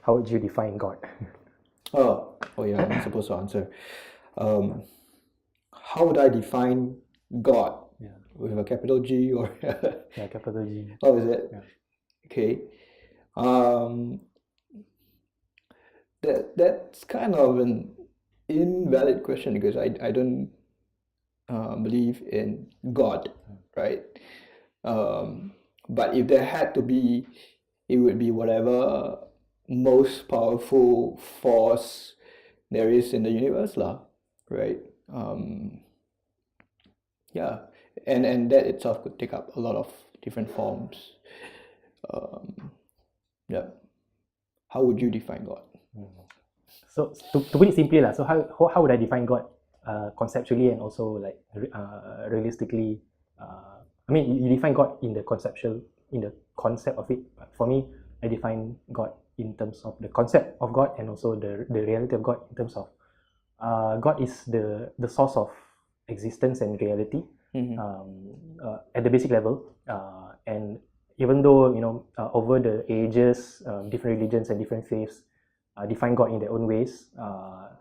how would you define God? Oh yeah, I'm not supposed to answer. How would I define God? Yeah. With a capital G or Yeah, capital G. oh, is it? Yeah. Okay. Um, that's kind of an invalid question because I don't believe in God, right? But if there had to be, it would be whatever most powerful force there is in the universe, lah, right? Yeah, and that itself could take up a lot of different forms. Yeah. How would you define God? So to put it simply, so how would I define God conceptually and also like realistically? I mean, you define God in the concept of it. But for me, I define God in terms of the concept of God and also the reality of God in terms of God is the source of existence and reality at the basic level. And even though over the ages, different religions and different faiths define God in their own ways,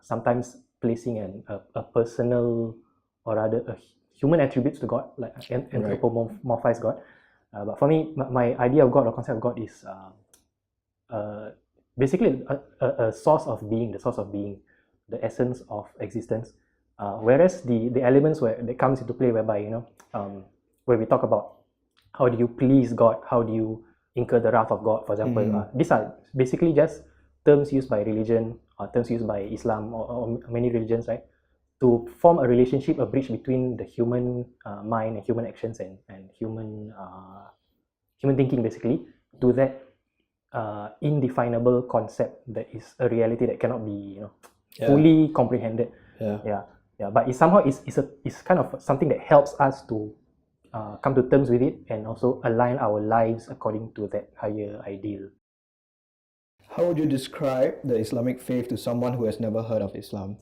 sometimes placing a personal or rather a human attributes to God, like anthropomorphize God. But for me, my idea of God or concept of God is basically a source of being, the source of being, the essence of existence. Whereas the elements that comes into play, whereby where we talk about how do you please God, how do you incur the wrath of God, for example. These are basically just terms used by religion or terms used by Islam or many religions, right? To form a relationship, a bridge between the human mind and human actions and human thinking, basically, to that indefinable concept that is a reality that cannot be fully comprehended. But it somehow is kind of something that helps us to come to terms with it and also align our lives according to that higher ideal. How would you describe the Islamic faith to someone who has never heard of Islam?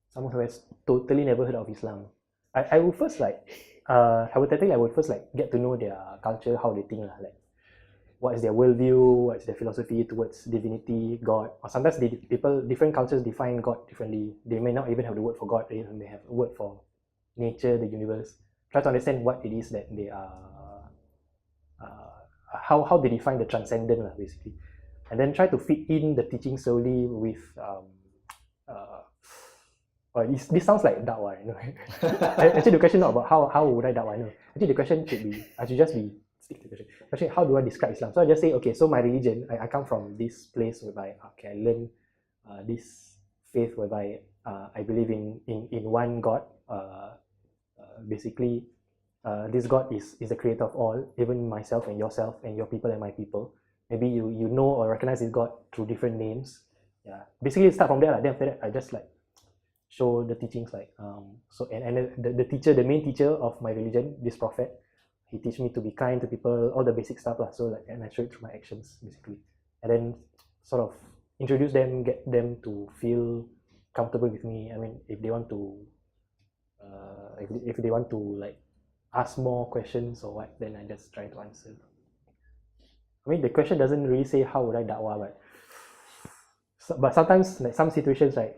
Someone who has totally never heard of Islam, I would first hypothetically, I would first get to know their culture, how they think, like what is their worldview, what is their philosophy towards divinity, God. Or sometimes different cultures define God differently. They may not even have the word for God, they may have a word for nature, the universe. Try to understand what it is that they are, how they define the transcendent, basically. And then try to fit in the teaching slowly with this sounds like da'wah, Actually, the question not about how would I da'wah, Actually, the question I should just be stick to the question. Actually, how do I describe Islam? So I just say, okay, so my religion, I come from this place whereby I learn this faith whereby I believe in one God. Basically, this God is the creator of all, even myself and yourself and your people and my people. Maybe you know or recognize this God through different names. Yeah, basically start from there. Then after that, I just show the teachings, so and the teacher, the main teacher of my religion, this prophet, he teach me to be kind to people, all the basic stuff, so and I show it through my actions, basically. And then sort of introduce them, get them to feel comfortable with me. I mean, if they want to if they want to ask more questions or what, then I just try to answer. I mean, the question doesn't really say how would I da'wah, but sometimes, like some situations, I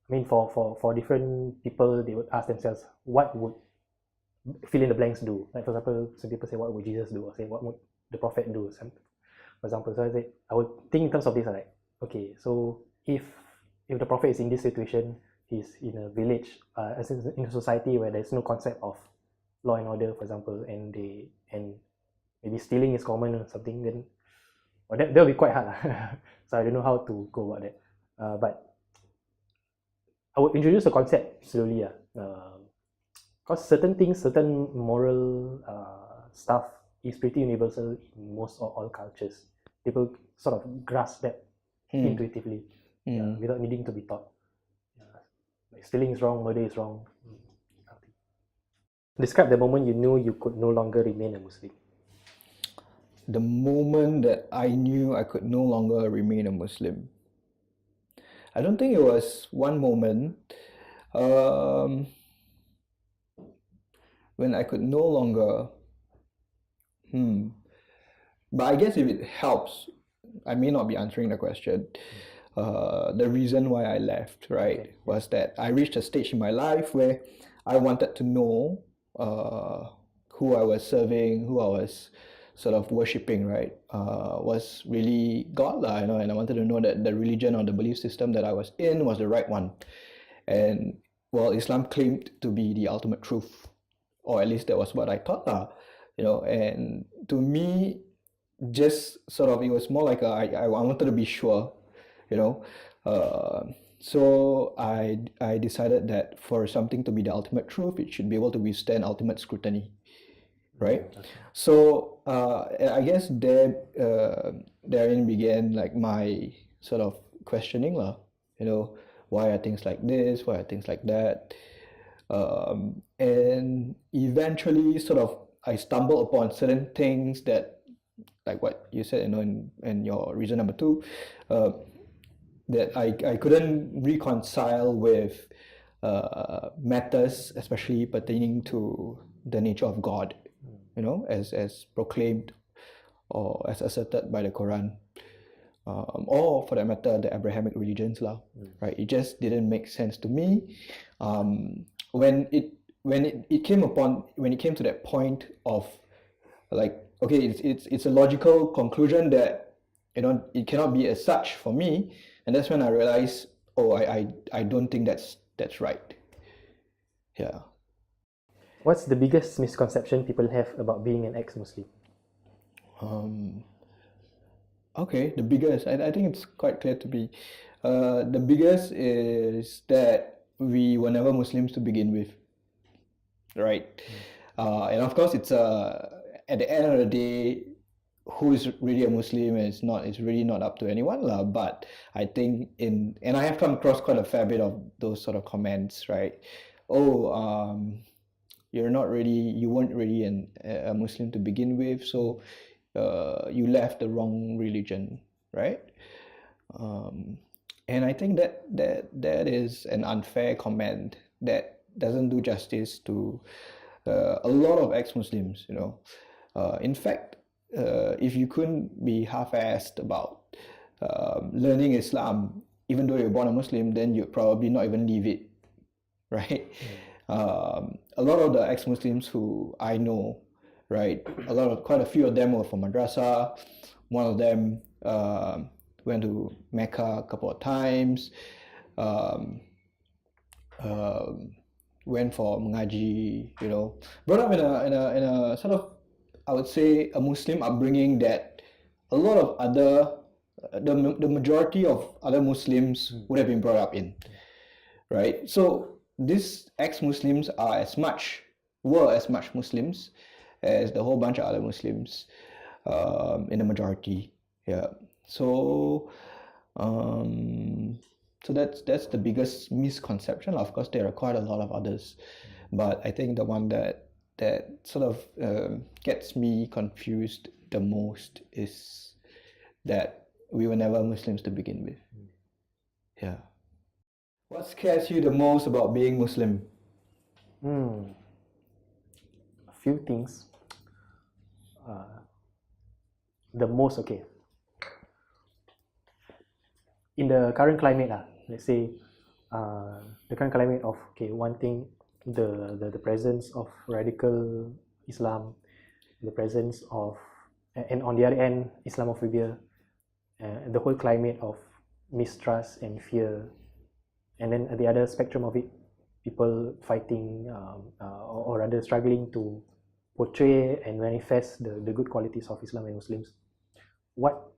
mean, for different people, they would ask themselves, what would fill in the blanks do? Like, for example, some people say, what would Jesus do? Or say, what would the prophet do? For example, so I would think in terms of this, okay, so if the prophet is in this situation, he's in a village, in a society where there's no concept of law and order, for example, and maybe stealing is common or something, then that'll be quite hard. So I don't know how to go about that. But I would introduce a concept slowly, because certain things, certain moral stuff is pretty universal in most or all cultures. People sort of grasp that intuitively, without needing to be taught. Like stealing is wrong, murder is wrong. Describe the moment you knew you could no longer remain a Muslim. The moment that I knew I could no longer remain a Muslim. I don't think it was one moment. When I could no longer, But I guess if it helps, I may not be answering the question. The reason why I left, right, Okay. was that I reached a stage in my life where I wanted to know who I was serving, who I was sort of worshipping, right, was really God, lah, and I wanted to know that the religion or the belief system that I was in was the right one. And well, Islam claimed to be the ultimate truth, or at least that was what I thought, lah, and to me, just sort of, it was more like I wanted to be sure, you know. So I decided that for something to be the ultimate truth, it should be able to withstand ultimate scrutiny, right? Okay. So I guess therein began like my sort of questioning, lah. Why are things like this? Why are things like that? And eventually, sort of, I stumbled upon certain things that, like what you said, in your reason number two, that I couldn't reconcile with matters, especially pertaining to the nature of God, as proclaimed or as asserted by the Quran, or for that matter, the Abrahamic religions, lah. Right? It just didn't make sense to me. When it came to that point of, like, okay, it's a logical conclusion that it cannot be as such for me, and that's when I realized, oh, I don't think that's right. Yeah. What's the biggest misconception people have about being an ex-Muslim? Okay, the biggest, I think it's quite clear to me. The biggest is that we were never Muslims to begin with, right? And of course, it's at the end of the day, who is really a Muslim is really not up to anyone, lah. But I think and I have come across quite a fair bit of those sort of comments, right? Oh, you weren't really a Muslim to begin with, so you left the wrong religion, right? And I think that is an unfair comment that doesn't do justice to a lot of ex-Muslims, in fact, if you couldn't be half-assed about learning Islam, even though you're born a Muslim, then you'd probably not even leave it, right? A lot of the ex-Muslims who I know, right, quite a few of them were from madrasah. One of them went to Mecca a couple of times, went for mengaji, brought up in a sort of, I would say, a Muslim upbringing that a lot of the majority of other Muslims would have been brought up in, right? So these ex-Muslims were as much Muslims as the whole bunch of other Muslims in the majority. Yeah. So that's the biggest misconception. Of course, there are quite a lot of others, but I think the one that sort of gets me confused the most is that we were never Muslims to begin with. Yeah. What scares you the most about being Muslim? A few things. The most, okay. In the current climate, let's say, the current climate of, okay, one thing, the presence of radical Islam, the presence of, and on the other end, Islamophobia, the whole climate of mistrust and fear, and then at the other spectrum of it, people fighting or rather struggling to portray and manifest the good qualities of Islam and Muslims. What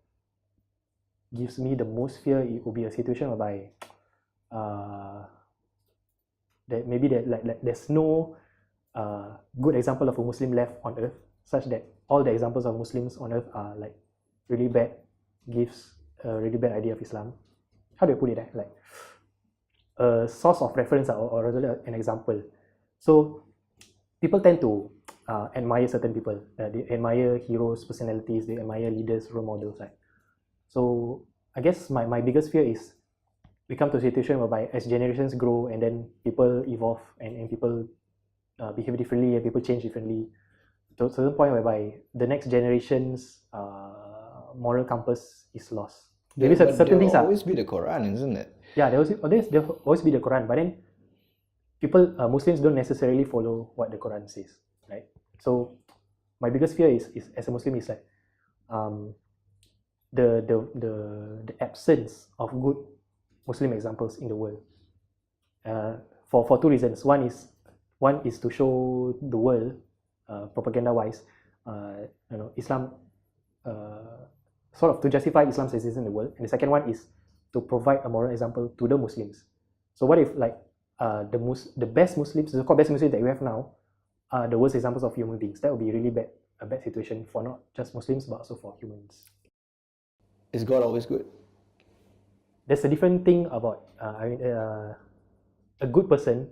gives me the most fear, it will be a situation whereby that maybe like there's no good example of a Muslim left on earth, such that all the examples of Muslims on earth are like really bad, gives a really bad idea of Islam. How do I put it? Like a source of reference or rather an example. So people tend to admire certain people. They admire heroes, personalities, they admire leaders, role models, right? So I guess my biggest fear is we come to a situation whereby as generations grow and then people evolve and people behave differently and people change differently, to a certain point whereby the next generations moral compass is lost. There, Maybe but certain there things will are, always be the Quran, isn't it? yeah, there will always be the Quran, but then people, Muslims don't necessarily follow what the Quran says, right? So my biggest fear is as a Muslim is like um, the absence of good Muslim examples in the world. For two reasons. One is to show the world, propaganda wise, Islam, sort of to justify Islam's existence in the world. And the second one is to provide a moral example to the Muslims. So what if like the best Muslims, the so-called best Muslims that we have now, are the worst examples of human beings? That would be really bad, a bad situation for not just Muslims but also for humans. Is God always good? There's a different thing about a good person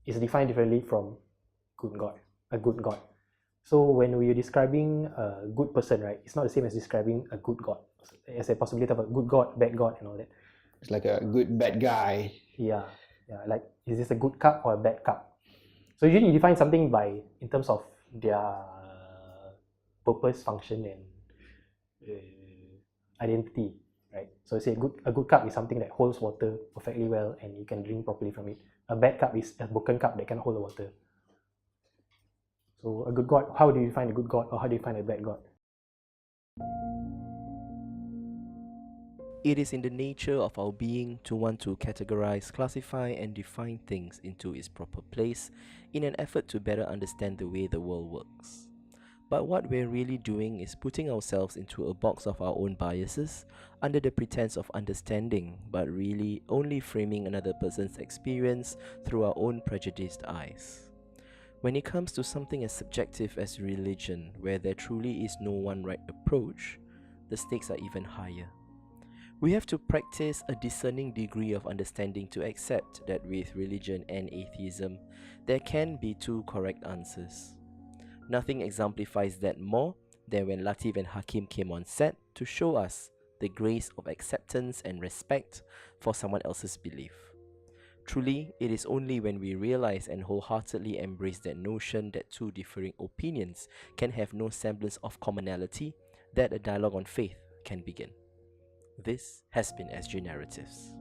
is defined differently from good God, a good God. So when we are describing a good person, right, it's not the same as describing a good God. As a possibility of a good God, bad God, and all that. It's like a good bad guy. Yeah, like is this a good cup or a bad cup? So usually you define something in terms of their purpose, function, and identity, right? So say a good cup is something that holds water perfectly well and you can drink properly from it. A bad cup is a broken cup that cannot hold the water. So a good God, how do you find a good God or how do you find a bad God? It is in the nature of our being to want to categorize, classify, and define things into its proper place in an effort to better understand the way the world works. But what we're really doing is putting ourselves into a box of our own biases under the pretense of understanding, but really only framing another person's experience through our own prejudiced eyes. When it comes to something as subjective as religion, where there truly is no one right approach, the stakes are even higher. We have to practice a discerning degree of understanding to accept that with religion and atheism, there can be two correct answers. Nothing exemplifies that more than when Latiff and Hakeem came on set to show us the grace of acceptance and respect for someone else's belief. Truly, it is only when we realize and wholeheartedly embrace that notion that two differing opinions can have no semblance of commonality that a dialogue on faith can begin. This has been SG Narratives.